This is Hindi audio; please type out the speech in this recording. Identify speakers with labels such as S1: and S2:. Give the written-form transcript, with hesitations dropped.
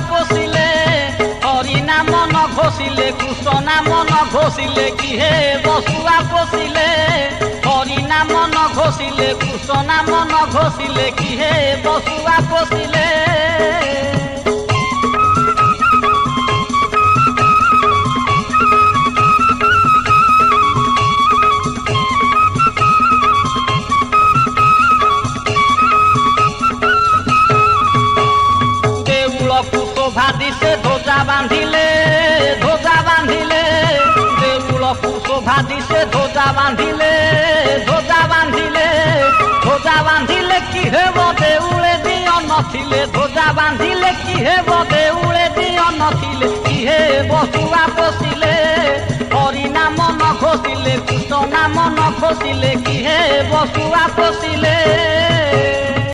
S1: पोषिले हरि नाम न घोषिले कृष्ण नाम न घोषिले कि हे बसुआ पोषिले हरि नाम न घोषिले कृष्ण नाम न घोषिले कि हे बसुआ पोषिले से ध्वजा बांधिले देउलकु शोभा दिसे ध्वजा बांधिले कि हेब देउले दिय नथिले ध्वजा बांधिले कि हेब देउले दिय नथिले कि हे बसुआ पोषिले हरि नाम न घोषिले कृष्ण नाम न घोषिले कि हे बसुआ पोषिले।